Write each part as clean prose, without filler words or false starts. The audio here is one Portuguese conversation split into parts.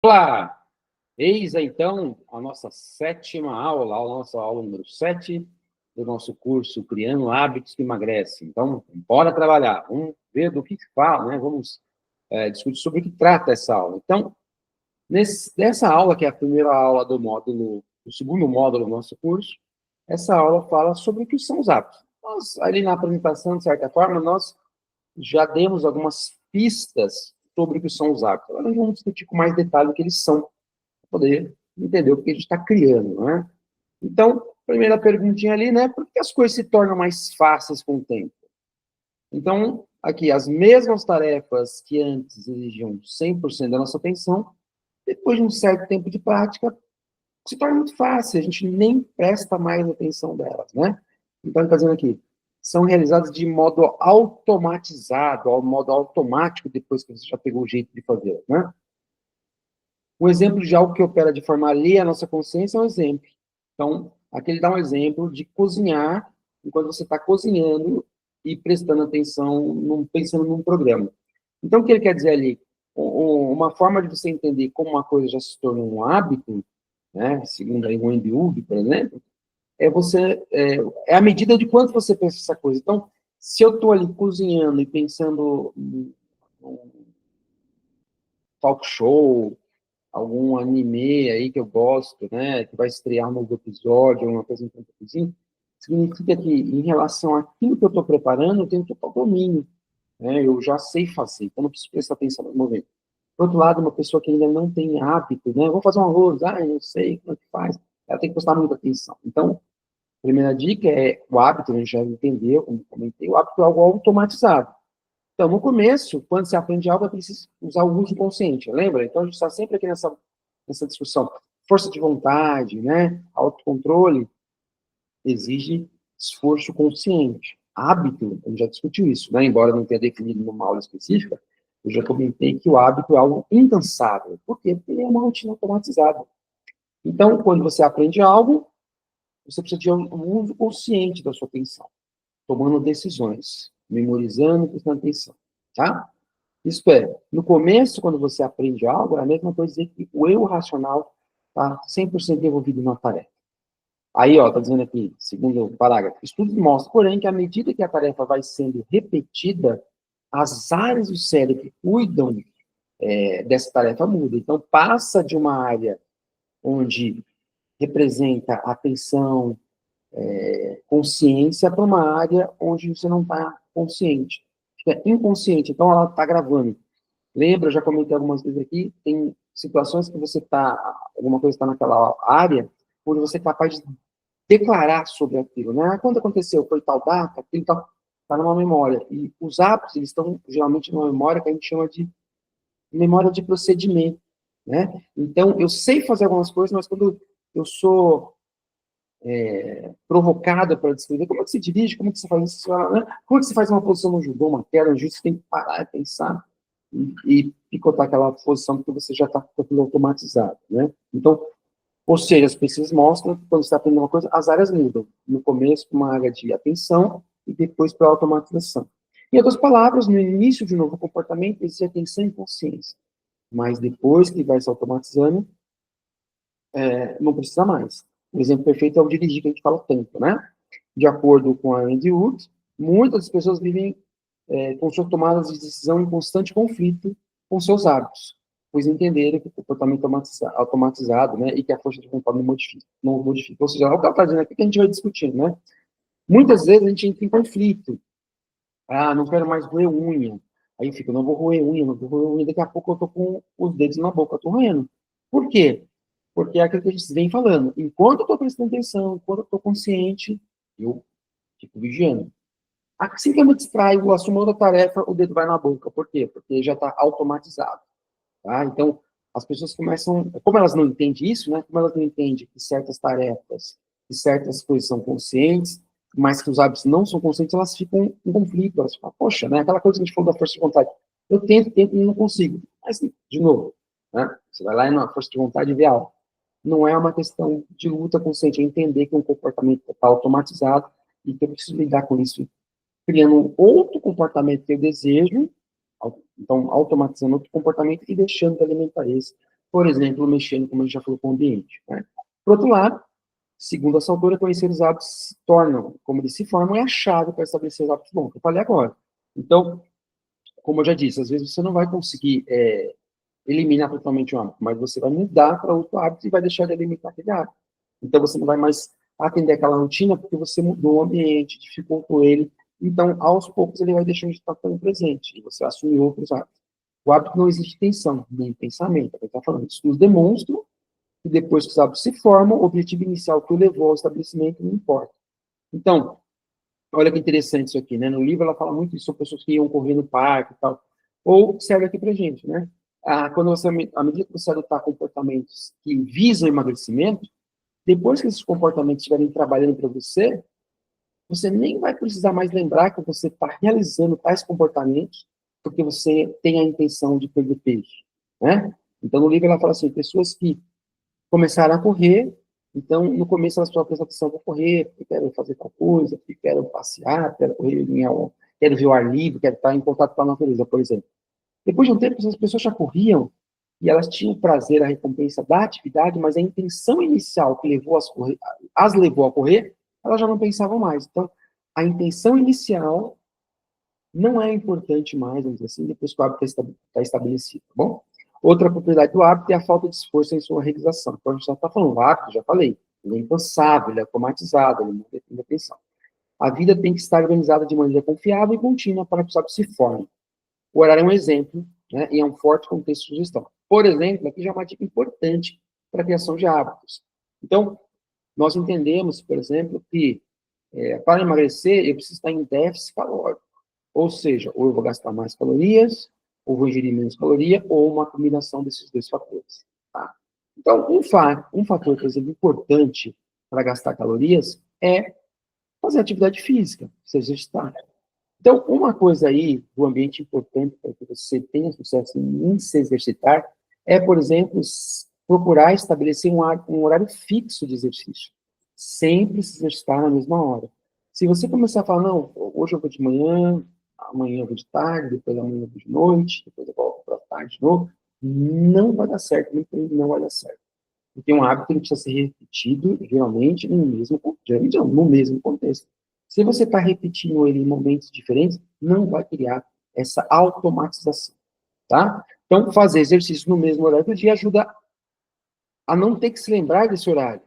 Olá! Eis então a nossa sétima aula, a nossa aula número 7 do nosso curso Criando Hábitos que Emagrecem. Então, bora trabalhar, vamos ver do que fala, né? Vamos discutir sobre o que trata essa aula. Então, nessa aula, que é a primeira aula do módulo, o segundo módulo do nosso curso, essa aula fala sobre o que são os hábitos. Nós, ali na apresentação, de certa forma, nós já demos algumas pistas sobre o que são os hábitos. Agora, nós vamos discutir com mais detalhe o que eles são, poder entender o que a gente está criando, né? Então, primeira perguntinha ali, né? Por que as coisas se tornam mais fáceis com o tempo? Então, aqui, as mesmas tarefas que antes exigiam 100% da nossa atenção, depois de um certo tempo de prática, se torna muito fácil, a gente nem presta mais atenção delas, né? Então, está dizendo aqui, são realizadas de modo automatizado, ao modo automático, depois que você já pegou o jeito de fazer, né? Um exemplo de algo que opera de forma alheia à nossa consciência é um exemplo. Então, aqui ele dá um exemplo de cozinhar, enquanto você está cozinhando e prestando atenção, pensando num programa. Então, o que ele quer dizer ali? Uma forma de você entender como uma coisa já se tornou um hábito, né, segundo aí o Andy Huber, por exemplo, é a medida de quanto você pensa essa coisa. Então, se eu estou ali cozinhando e pensando num talk show, algum anime aí que eu gosto, né, que vai estrear um novo episódio, uma coisa assim, significa que, em relação àquilo que eu estou preparando, eu tenho total domínio, né, eu já sei fazer, então não preciso prestar atenção no movimento. Por outro lado, uma pessoa que ainda não tem hábito, né, vou fazer um arroz, eu não sei como é que faz, ela tem que prestar muita atenção. Então, a primeira dica é o hábito, a gente já entendeu, como comentei, o hábito é algo automatizado. Então, no começo, quando você aprende algo, é preciso usar o uso consciente, lembra? Então, a gente está sempre aqui nessa discussão. Força de vontade, né? Autocontrole exige esforço consciente. Hábito, a gente já discutiu isso, né? Embora não tenha definido numa aula específica, eu já comentei que o hábito é algo incansável. Por quê? Porque ele é uma rotina automatizada. Então, quando você aprende algo, você precisa de um uso consciente da sua atenção, tomando decisões, memorizando, prestando atenção, tá? Isso é, no começo, quando você aprende algo, é a mesma coisa dizer que o eu racional está 100% envolvido na tarefa. Aí, ó, tá dizendo aqui, segundo o parágrafo, estudos mostram, porém, que à medida que a tarefa vai sendo repetida, as áreas do cérebro que cuidam dessa tarefa mudam. Então, passa de uma área onde representa atenção, consciência, para uma área onde você não está consciente. Fica inconsciente, então ela está gravando. Lembra, eu já comentei algumas vezes aqui, tem situações que você está, alguma coisa está naquela área, onde você é capaz de declarar sobre aquilo, né? Quando aconteceu, foi tal data, aquilo está numa memória. E os hábitos, eles estão geralmente numa memória que a gente chama de memória de procedimento, né? Então, eu sei fazer algumas coisas, mas quando eu sou provocada para descrever como é que se dirige, como é que você faz isso, né? Como é que você faz uma posição no judô, uma queda, no jiu, você tem que parar e pensar e picotar aquela posição porque você já está com aquilo automatizado, né? Então, ou seja, as pesquisas mostram que quando você está aprendendo uma coisa, as áreas mudam. No começo, para uma área de atenção e depois para a automatização. Em outras palavras, no início de um novo comportamento, existe atenção e consciência. Mas depois que vai se automatizando, não precisa mais. Um exemplo perfeito é o dirigir, que a gente fala tanto, né? De acordo com a Andy Wood, muitas pessoas vivem com suas tomadas de decisão em constante conflito com seus hábitos, pois entenderam que o comportamento automatizado, né, e que a força de vontade não modifica. Ou seja, é o que ela está dizendo aqui que a gente vai discutindo, né? Muitas vezes a gente entra em conflito. Ah, não quero mais roer unha. Aí fica, não vou roer unha, não vou roer unha. Daqui a pouco eu tô com os dedos na boca, eu tô roendo. Por quê? Porque é aquilo que a gente vem falando. Enquanto eu estou prestando atenção, enquanto eu estou consciente, eu fico vigiando. Assim que eu me distraio, assumo outra tarefa, o dedo vai na boca. Por quê? Porque já está automatizado. Tá? Então, as pessoas começam... Como elas não entendem isso, né? Como elas não entendem que certas tarefas e certas coisas são conscientes, mas que os hábitos não são conscientes, elas ficam em conflito. Elas ficam, poxa, né? Aquela coisa que a gente falou da força de vontade. Eu tento e não consigo. Mas, de novo, né? Você vai lá e na força de vontade ideal. Não é uma questão de luta consciente, é entender que um comportamento está automatizado e que eu preciso lidar com isso, criando um outro comportamento que eu desejo, então automatizando outro comportamento e deixando de alimentar esse. por exemplo, mexendo, como a gente já falou, com o ambiente. Né? Por outro lado, segundo essa autora, conhecer os hábitos se tornam, como eles se formam, é a chave para estabelecer os hábitos bons, que eu falei agora. Então, como eu já disse, às vezes você não vai conseguir eliminar totalmente o hábito, mas você vai mudar para outro hábito e vai deixar de eliminar aquele hábito. Então, você não vai mais atender aquela rotina porque você mudou o ambiente, dificultou ele. Então, aos poucos, ele vai deixando de estar tão presente e você vai assumir outros hábitos. O hábito não existe intenção, nem pensamento. A gente está falando, estudos demonstram que depois que os hábitos se formam, o objetivo inicial que o levou ao estabelecimento não importa. Então, olha que interessante isso aqui, né? No livro ela fala muito sobre pessoas que iam correr no parque e tal. Ou serve aqui pra gente, né? Quando você, à medida que você adotar comportamentos que visam emagrecimento, depois que esses comportamentos estiverem trabalhando para você, você nem vai precisar mais lembrar que você está realizando tais comportamentos porque você tem a intenção de perder peso, né? Então, no livro ela fala assim, pessoas que começaram a correr, então, no começo elas precisam prestar atenção, vou correr, porque quero fazer tal coisa, porque quero passear, quero correr, quero ver o ar livre, quero estar em contato com a natureza, por exemplo. Depois de um tempo, as pessoas já corriam e elas tinham o prazer, a recompensa da atividade, mas a intenção inicial que levou as levou a correr, elas já não pensavam mais. Então, a intenção inicial não é importante mais, vamos dizer assim, depois que o hábito está estabelecido, tá bom? Outra propriedade do hábito é a falta de esforço em sua realização. Então, a gente já está falando, o hábito, já falei, ele é incansável, ele é automatizado, ele não depende da atenção. A vida tem que estar organizada de maneira confiável e contínua para que o hábito se forme. O horário é um exemplo, né, e é um forte contexto de sugestão. Por exemplo, aqui já é uma dica importante para a criação de hábitos. Então, nós entendemos, por exemplo, que para emagrecer, eu preciso estar em déficit calórico. Ou seja, ou eu vou gastar mais calorias, ou vou ingerir menos caloria, ou uma combinação desses dois fatores. Tá? Então, um fator, por exemplo, importante para gastar calorias é fazer atividade física, se exercitar. Então, uma coisa aí do ambiente importante para que você tenha sucesso em se exercitar é, por exemplo, procurar estabelecer um horário fixo de exercício. Sempre se exercitar na mesma hora. Se você começar a falar, não, hoje eu vou de manhã, amanhã eu vou de tarde, depois amanhã eu vou de noite, depois eu volto para tarde de novo, não vai dar certo, não vai dar certo. Porque um hábito ele precisa ser repetido, geralmente, no mesmo contexto. Se você está repetindo ele em momentos diferentes, não vai criar essa automatização, tá? Então, fazer exercício no mesmo horário do dia ajuda a não ter que se lembrar desse horário,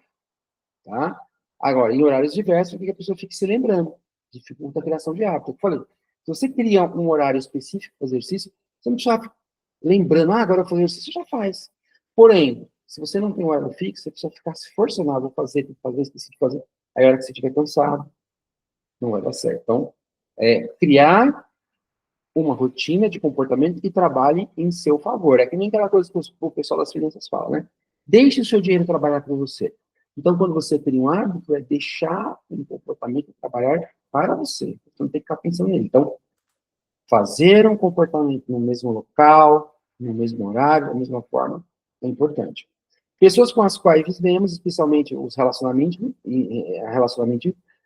tá? Agora, em horários diversos, que a pessoa fique se lembrando, dificulta a criação de hábito. Eu falei, se você cria um horário específico para exercício, você não precisa lembrando, agora eu vou fazer exercício, já faz. Porém, se você não tem um horário fixo, você precisa ficar se forçando, vou fazer, esqueci de fazer. Aí, a hora que você estiver cansado, não vai dar certo. Então, criar uma rotina de comportamento que trabalhe em seu favor. É que nem aquela coisa que o pessoal das finanças fala, né? Deixe o seu dinheiro trabalhar para você. Então, quando você cria um hábito, é deixar um comportamento trabalhar para você. Você não tem que ficar pensando nele. Então, fazer um comportamento no mesmo local, no mesmo horário, da mesma forma, é importante. Pessoas com as quais vivemos, especialmente os relacionamentos,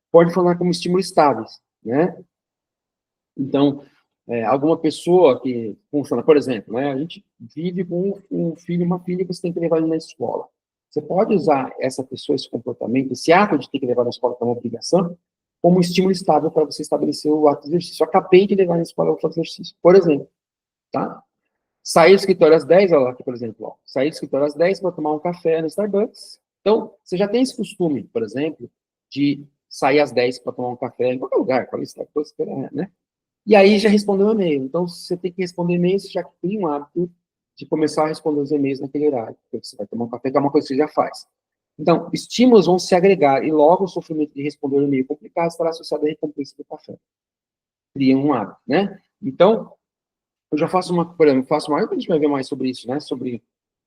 pode funcionar como estímulos estáveis, né? Então, alguma pessoa que funciona, por exemplo, né, a gente vive com um filho, uma filha que você tem que levar ele na escola. Você pode usar essa pessoa, esse comportamento, esse ato de ter que levar na escola para uma obrigação, como um estímulo estável para você estabelecer o ato de exercício. Eu acabei de levar na escola para fazer exercício, por exemplo, tá? Sair do escritório às 10, olha lá aqui, por exemplo, ó, sair do escritório às 10 para tomar um café no Starbucks. Então, você já tem esse costume, por exemplo, de sair às 10 para tomar um café em qualquer lugar, para Starbucks, né? E aí já respondeu o e-mail. Então, se você tem que responder e-mail, você já cria um hábito de começar a responder os e-mails naquele horário. Porque você vai tomar um café, que é uma coisa que você já faz. Então, estímulos vão se agregar e logo o sofrimento de responder um e-mail complicado estará associado à recompensa do café. Cria um hábito, né? Então, eu já faço por exemplo, a gente vai ver mais sobre isso, né? Sobre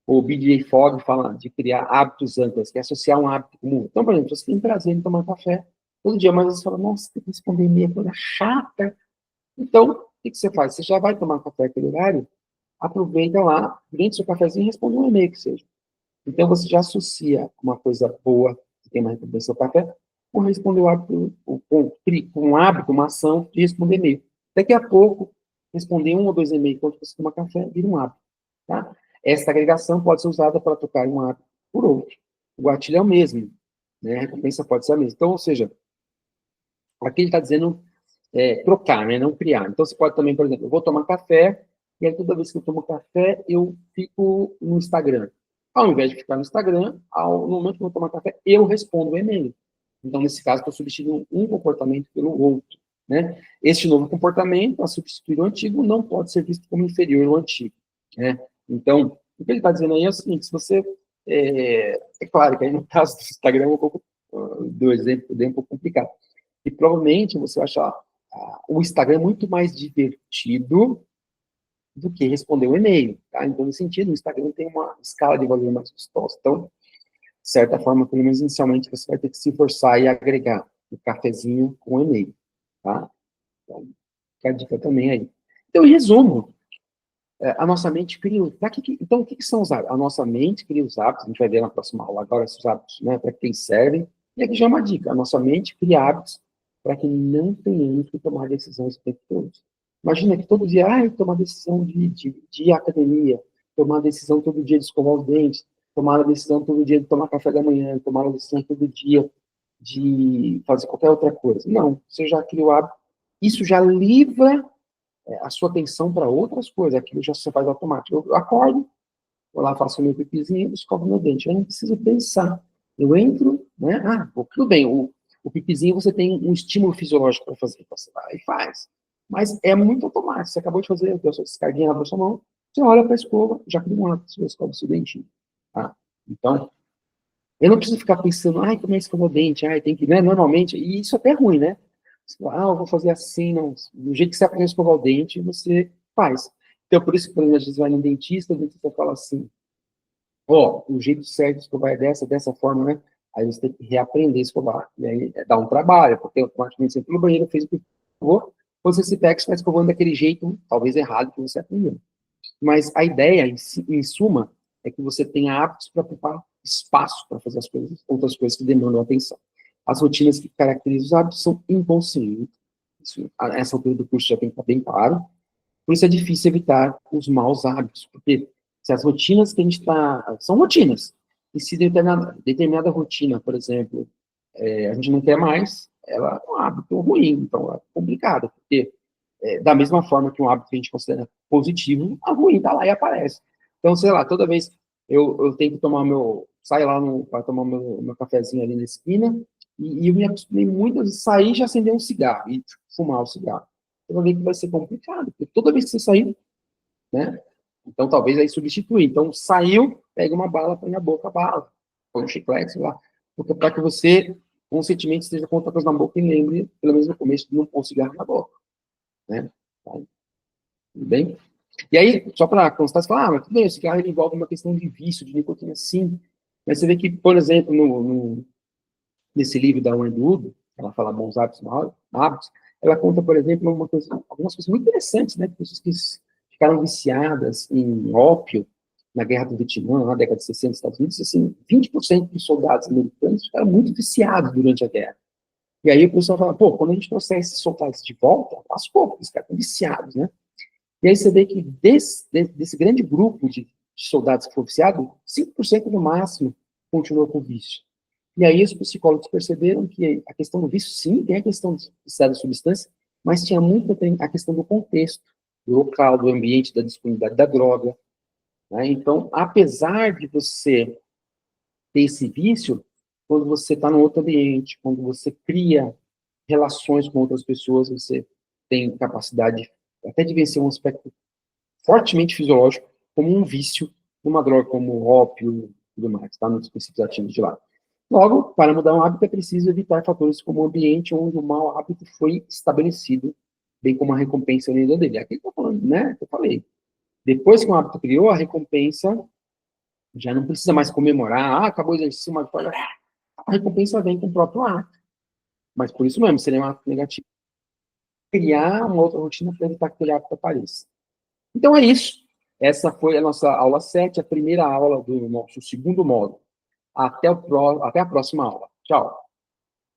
o BJ Fogg fala de criar hábitos âncoras, que é associar um hábito comum. Então, por exemplo, você tem prazer em tomar café todo dia, mas você fala, nossa, tem que responder e-mail, coisa chata. Então, o que você faz? Você já vai tomar café naquele horário, aproveita lá, brinde seu cafezinho e responde um e-mail que seja. Então, você já associa uma coisa boa, que tem uma recompensa ao café, com responder o hábito, com um hábito, uma ação de responder e-mail. Daqui a pouco, responder um ou dois e-mails enquanto você toma café, vira um hábito. Tá? Essa agregação pode ser usada para trocar um hábito por outro. O gatilho é o mesmo, né? A recompensa pode ser a mesma. Então, ou seja, aqui ele está dizendo trocar, né? Não criar. Então, você pode também, por exemplo, eu vou tomar café, e aí toda vez que eu tomo café, eu fico no Instagram. Ao invés de ficar no Instagram, no momento que eu vou tomar café, eu respondo o e-mail. Então, nesse caso, estou substituindo um comportamento pelo outro, né? Este novo comportamento, a substituir o antigo, não pode ser visto como inferior ao antigo, né? Então, o que ele está dizendo aí é o seguinte, se você... claro que aí no caso do Instagram, do exemplo dele é um pouco complicado. E provavelmente você vai achar o Instagram muito mais divertido do que responder um e-mail, tá? Então, nesse sentido, o Instagram tem uma escala de valor mais gostosa. Então, de certa forma, pelo menos inicialmente, você vai ter que se forçar e agregar o cafezinho com o e-mail, tá? Então, fica a dica também aí. Então, em resumo, a nossa mente cria... Então, o que são os hábitos? A nossa mente cria os hábitos, a gente vai ver na próxima aula agora esses hábitos, né, para quem servem. E aqui já é uma dica, a nossa mente cria hábitos para que não tenhamos que tomar decisões o tempo todo. Imagina que todo dia, tomar decisão de ir à academia, tomar decisão todo dia de escovar os dentes, tomar a decisão todo dia de tomar café da manhã, tomar a decisão todo dia de fazer qualquer outra coisa. Não, você já cria o hábito. Isso já livra a sua atenção para outras coisas, aquilo já se faz automático. Eu acordo, vou lá, faço o meu pipizinho, escovo meu dente. Eu não preciso pensar. Eu entro, né? Tudo bem, o pipizinho você tem um estímulo fisiológico para fazer, então você vai e faz. Mas é muito automático. Você acabou de fazer a sua descarguinha na sua mão, você olha para a escova, já cria um hábito, você escova o seu dentinho. Tá? Então, eu não preciso ficar pensando, como é que escova o dente? Tem que, né? Normalmente, e isso até é ruim, né? Eu vou fazer assim, não. Do jeito que você aprende a escovar o dente, você faz. Então, por isso que, por exemplo, às vezes vai no dentista, o dentista fala assim, o jeito certo de escovar é dessa forma, né? Aí você tem que reaprender a escovar. E aí dá um trabalho, porque automaticamente você entra no banheiro, fez o que escovou, você se pega e está escovando daquele jeito, talvez errado, que você aprendeu. Mas a ideia, em suma, é que você tenha hábitos para ocupar espaço para fazer as coisas, outras coisas que demandam atenção. As rotinas que caracterizam os hábitos são inconscientes. Essa altura do curso já tem que estar bem claro. Por isso é difícil evitar os maus hábitos, porque se as rotinas que a gente está... São rotinas. E se determinada rotina, por exemplo, a gente não quer mais, ela é um hábito ruim, então é complicado, porque da mesma forma que um hábito que a gente considera positivo, a ruim está lá e aparece. Então, sei lá, toda vez eu tenho que tomar sair lá para tomar meu cafezinho ali na esquina, e eu me acostumei muito a sair e já acender um cigarro, e fumar o cigarro. Você vai ver que vai ser complicado, porque toda vez que você sair, né? Então, talvez aí substituir. Então, saiu, pega uma bala, põe na boca a bala, põe um chiclete, sei lá, porque para que você conscientemente esteja com outra coisa na boca e lembre, pelo menos no começo, de não pôr cigarro na boca, né? Tá? Tudo bem? E aí, só para constar, você fala, mas tudo bem, o cigarro ele envolve uma questão de vício, de nicotina, sim. Mas você vê que, por exemplo, nesse livro da Wayne Dyer, ela fala bons hábitos, maus hábitos, ela conta, por exemplo, algumas coisas muito interessantes, né? Pessoas que ficaram viciadas em ópio na Guerra do Vietnã, na década de 60, nos Estados Unidos, assim, 20% dos soldados americanos ficaram muito viciados durante a guerra. E aí o pessoal fala, quando a gente trouxer esses soldados de volta, lascou, porque os caras estão viciados, né? E aí você vê que desse grande grupo de soldados que foram viciados, 5% no máximo continuou com vício. E aí os psicólogos perceberam que a questão do vício, sim, tem a questão de da substância, mas tinha muito a questão do contexto, do local, do ambiente, da disponibilidade da droga. Né? Então, apesar de você ter esse vício, quando você está num outro ambiente, quando você cria relações com outras pessoas, você tem capacidade até de vencer um aspecto fortemente fisiológico, como um vício, uma droga como o ópio e tudo mais, tá? Nos princípios ativos de lá. Logo, para mudar um hábito é preciso evitar fatores como o ambiente onde o mau hábito foi estabelecido, bem como a recompensa unida dele. Aqui está falando, né? Eu falei. Depois que um hábito criou, a recompensa já não precisa mais comemorar, acabou o exercício, mas a recompensa vem com o próprio ato. Mas por isso mesmo, seria um ato negativo. Criar uma outra rotina para evitar que aquele hábito apareça. Então é isso. Essa foi a nossa aula 7, a primeira aula do nosso segundo módulo. Até a próxima aula. Tchau.